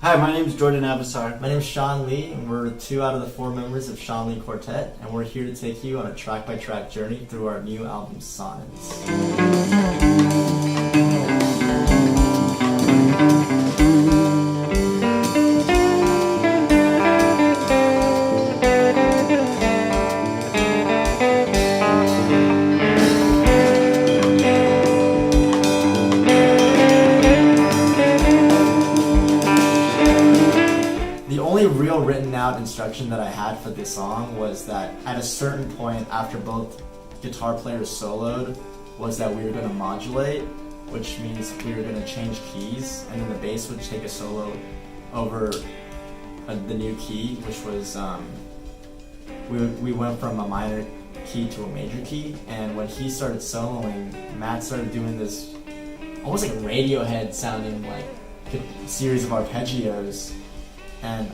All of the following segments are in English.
Hi, my name is Jordan Abasar. My name is Sean Lee, and we're 2 out of the 4 members of Sean Lee Quartet, and we're here to take you on a track-by-track journey through our new album, Sonance. The only real written out instruction that I had for this song was that at a certain point after both guitar players soloed was that we were going to modulate, which means we were going to change keys, and then the bass would take a solo over the new key, which was we went from a minor key to a major key. And when he started soloing, Matt started doing this almost like Radiohead sounding like series of arpeggios, and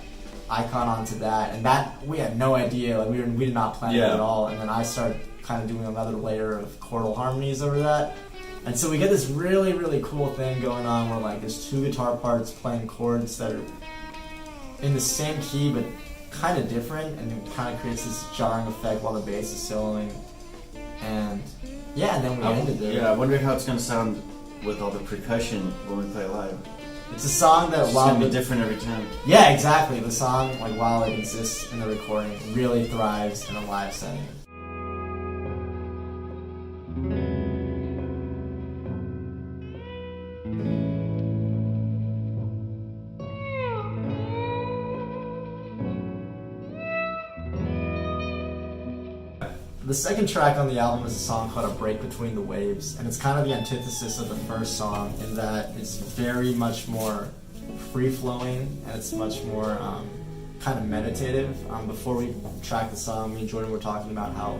I caught on to that, and that we had no idea, like we did not plan it at all. And then I started kind of doing another layer of chordal harmonies over that, and so we get this really, really cool thing going on where like there's 2 guitar parts playing chords that are in the same key but kind of different, and it kind of creates this jarring effect while the bass is soloing. And yeah, and then we ended there. Yeah, I wonder how it's going to sound with all the percussion when we play live. It's a song that It's going to be different every time. Yeah, exactly. The song, like while it exists in the recording, really thrives in a live setting. The second track on the album is a song called A Break Between the Waves, and it's kind of the antithesis of the first song in that it's very much more free-flowing and it's much more kind of meditative. Before we tracked the song, me and Jordan were talking about how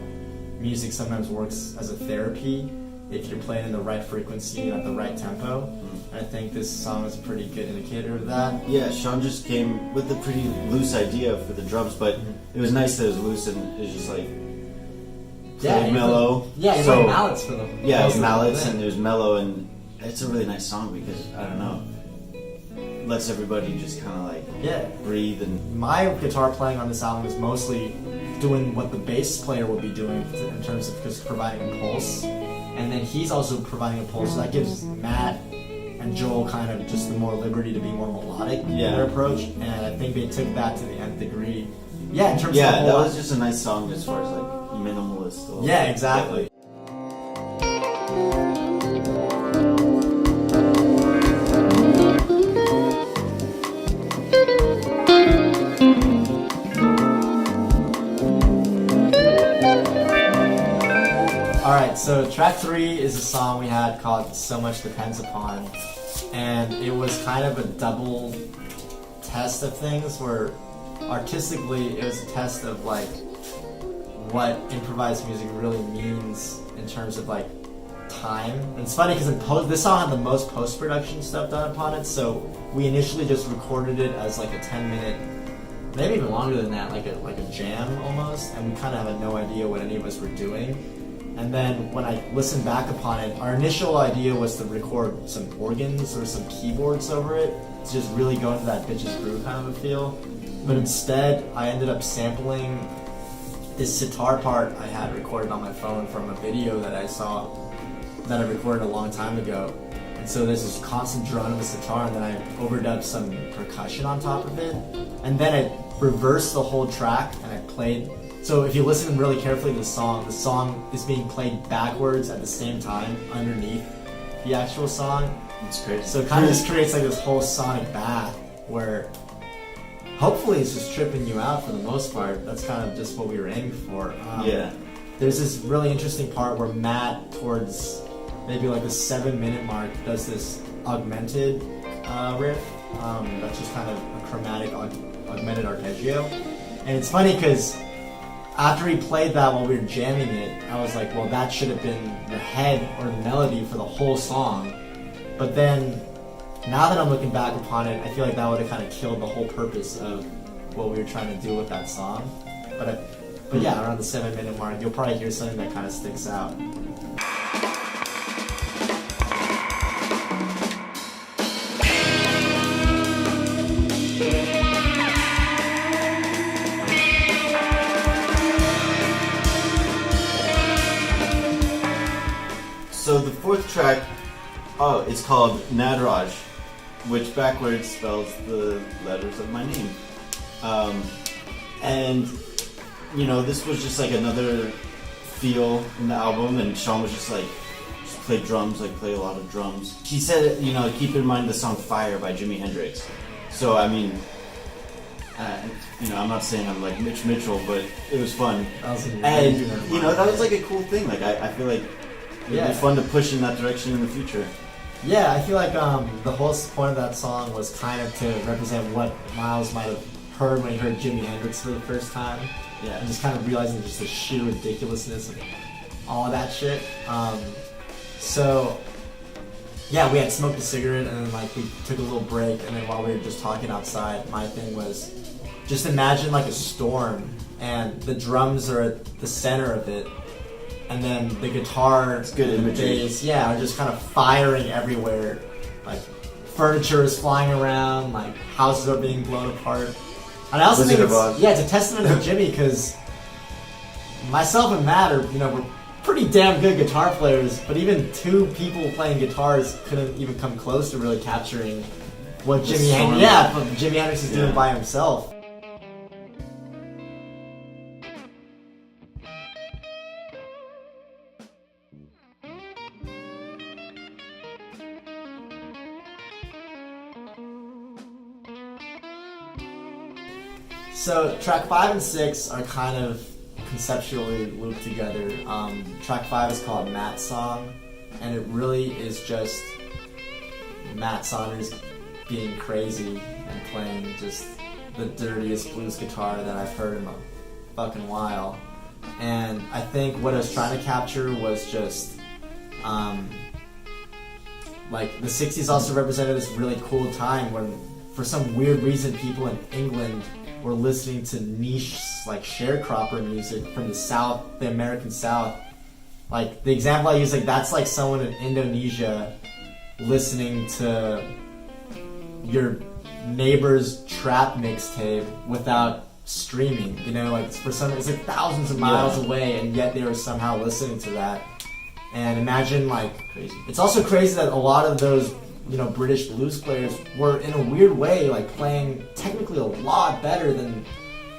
music sometimes works as a therapy if you're playing in the right frequency and at the right tempo. And I think this song is a pretty good indicator of that. Yeah, Sean just came with a pretty loose idea for the drums, but it was nice that it was loose and it was just like mellow. Yeah, so, like mallets for them. Yeah, it was mallets and it was mellow, and it's a really nice song because, I don't know, lets everybody just kind of like breathe. And my guitar playing on this album is mostly doing what the bass player would be doing in terms of just providing a pulse, and then he's also providing a pulse, so that gives Matt and Joel kind of just the more liberty to be more melodic in their approach, and I think they took that to the nth degree. Yeah, in terms of the whole, that was just a nice song as far as like minimalist. Yeah, exactly. Alright, so track 3 is a song we had called So Much Depends Upon, and it was kind of a double test of things where artistically it was a test of like what improvised music really means in terms of like time. And it's funny because this song had the most post-production stuff done upon it, so we initially just recorded it as like a 10-minute, maybe even longer than that, like a jam almost, and we kind of had no idea what any of us were doing. And then when I listened back upon it, our initial idea was to record some organs or some keyboards over it, to just really go into that bitches brew kind of a feel. But instead, I ended up sampling this sitar part I had recorded on my phone from a video that I saw that I recorded a long time ago. And so there's this constant drone of a sitar, and then I overdubbed some percussion on top of it. And then I reversed the whole track and I played. So if you listen really carefully to the song is being played backwards at the same time underneath the actual song. It's crazy. So it kind of just creates like this whole sonic bath where hopefully it's just tripping you out for the most part. That's kind of just what we were aiming for. There's this really interesting part where Matt, towards maybe like the 7-minute mark, does this augmented riff that's just kind of a chromatic augmented arpeggio. And it's funny because after he played that while we were jamming it, I was like, well, that should have been the head or the melody for the whole song. But then, now that I'm looking back upon it, I feel like that would have kind of killed the whole purpose of what we were trying to do with that song. But yeah, around the 7-minute mark, you'll probably hear something that kind of sticks out. track, it's called NADROJ, which backwards spells the letters of my name. And, you know, this was just like another feel in the album, and Sean was just like, just play drums, like play a lot of drums. He said, you know, keep in mind the song Fire by Jimi Hendrix. So, I mean, you know, I'm not saying I'm like Mitch Mitchell, but it was fun. And, you know, that was like a cool thing. Like, I feel like it'd be fun to push in that direction in the future. Yeah, I feel like the whole point of that song was kind of to represent what Miles might have heard when he heard Jimi Hendrix for the first time. Yeah. And just kind of realizing just the sheer ridiculousness of all of that shit. So, yeah, we had smoked a cigarette and then like we took a little break, and then while we were just talking outside, my thing was just imagine like a storm and the drums are at the center of it, and then the guitar and the bass, are just kind of firing everywhere. Like furniture is flying around, like houses are being blown apart. And I also think it's a testament to Jimmy, because myself and Matt are, you know, we're pretty damn good guitar players, but even two people playing guitars couldn't even come close to really capturing what Jimi Hendrix is doing by himself. So track 5 and 6 are kind of conceptually looped together. Track 5 is called Matt's Song, and it really is just Matt Saunders being crazy and playing just the dirtiest blues guitar that I've heard in a fucking while. And I think what I was trying to capture was just like the 60s also represented this really cool time when for some weird reason people in England were listening to niche like sharecropper music from the South, the American South. Like the example I use, like that's like someone in Indonesia listening to your neighbor's trap mixtape without streaming. You know, like for some, it's like thousands of miles away, and yet they were somehow listening to that. And imagine like, it's also crazy that a lot of those, you know, British blues players were in a weird way like playing technically a lot better than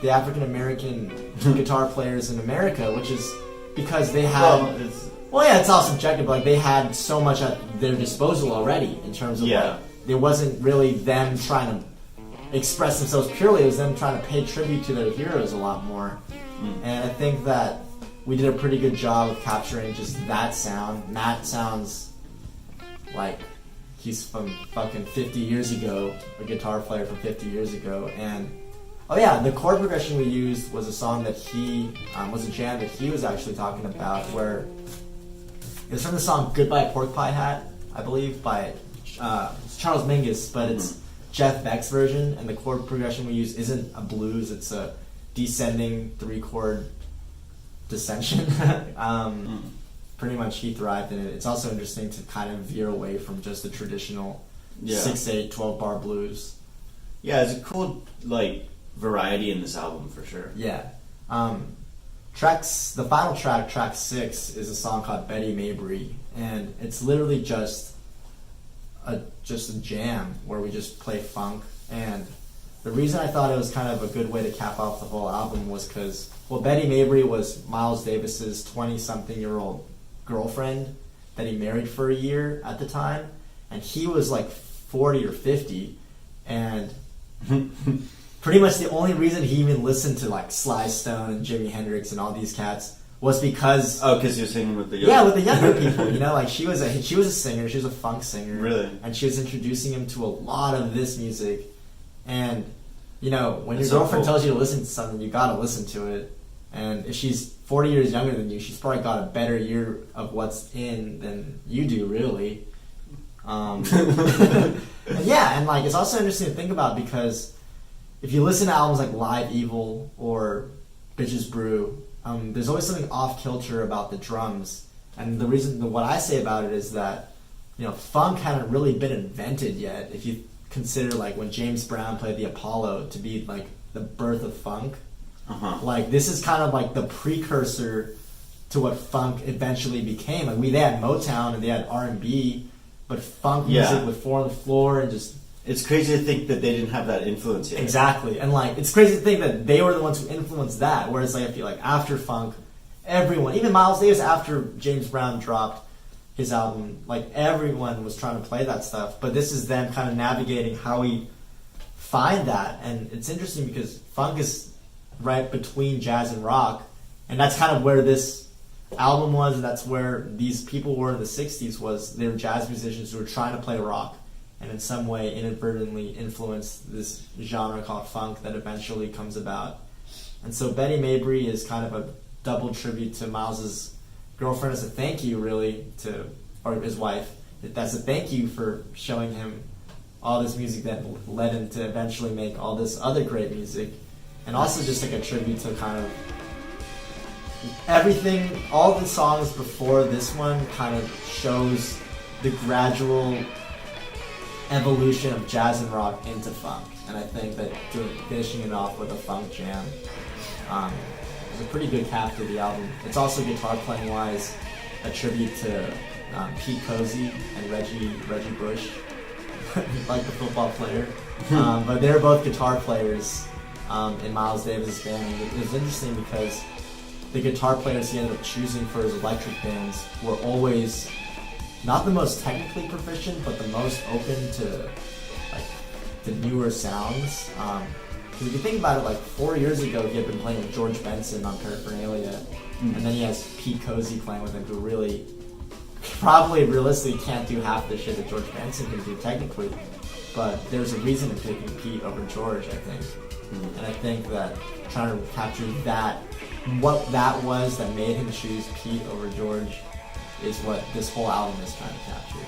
the African American guitar players in America, which is because they had it's all subjective, but like they had so much at their disposal already in terms of like it wasn't really them trying to express themselves purely, it was them trying to pay tribute to their heroes a lot more. And I think that we did a pretty good job of capturing just that sound. Matt sounds like he's from fucking 50 years ago, a guitar player from 50 years ago. And the chord progression we used was a song that he was a jam that he was actually talking about, where it's from the song Goodbye Pork Pie Hat, I believe, by Charles Mingus, but it's Jeff Beck's version, and the chord progression we use isn't a blues, it's a descending 3-chord dissension. Pretty much he thrived in it. It's also interesting to kind of veer away from just the traditional 6/8 12-bar blues. Yeah, it's a cool like variety in this album for sure. Yeah. The final track, track 6, is a song called Betty Maybury, and it's literally just a jam where we just play funk. And the reason I thought it was kind of a good way to cap off the whole album was because, Betty Maybury was Miles Davis's 20-something-year-old girlfriend that he married for a year at the time, and he was like 40 or 50, and pretty much the only reason he even listened to like Sly Stone and Jimi Hendrix and all these cats was because because you're singing with the younger with the younger people, you know, like she was a singer, she was a funk singer, really, and she was introducing him to a lot of this music. And you know, when your girlfriend tells you to listen to something, you gotta listen to it. And if she's 40 years younger than you, she's probably got a better year of what's in than you do, really. And like it's also interesting to think about, because if you listen to albums like Live Evil or Bitches Brew, there's always something off kilter about the drums. And the reason, what I say about it is that, you know, funk hadn't really been invented yet. If you consider like when James Brown played the Apollo to be like the birth of funk. Like this is kind of like the precursor to what funk eventually became. Like they had Motown and they had R&B, but funk Yeah. music with Four on the Floor and just It's crazy to think that they didn't have that influence yet. exactly. And like it's crazy to think that they were the ones who influenced that. Whereas like I feel like after funk, everyone, even Miles Davis after James Brown dropped his album, like everyone was trying to play that stuff. But this is them kind of navigating how we find that, and it's interesting because funk is right between jazz and rock, and that's kind of where this album was, and that's where these people were in the 60s, was they were jazz musicians who were trying to play rock and in some way inadvertently influenced this genre called funk that eventually comes about. And so Betty Mabry is kind of a double tribute to Miles's girlfriend as a thank you, really, to, or his wife. That's a thank you for showing him all this music that led him to eventually make all this other great music. And also just like a tribute to kind of everything, all the songs before this one kind of shows the gradual evolution of jazz and rock into funk. And I think that finishing it off with a funk jam is a pretty good cap to the album. It's also guitar playing wise a tribute to Pete Cozy and Reggie Bush, like the football player. But they're both guitar players in Miles Davis' band. And it was interesting because the guitar players he ended up choosing for his electric bands were always not the most technically proficient, but the most open to like the newer sounds. Because if you think about it, like 4 years ago, he had been playing with George Benson on Paraphernalia, and then he has Pete Cozy playing with him, who really, probably realistically can't do half the shit that George Benson can do technically. But there's a reason to picking Pete over George, I think. And I think that trying to capture that, what that was that made him choose Pete over George, is what this whole album is trying to capture.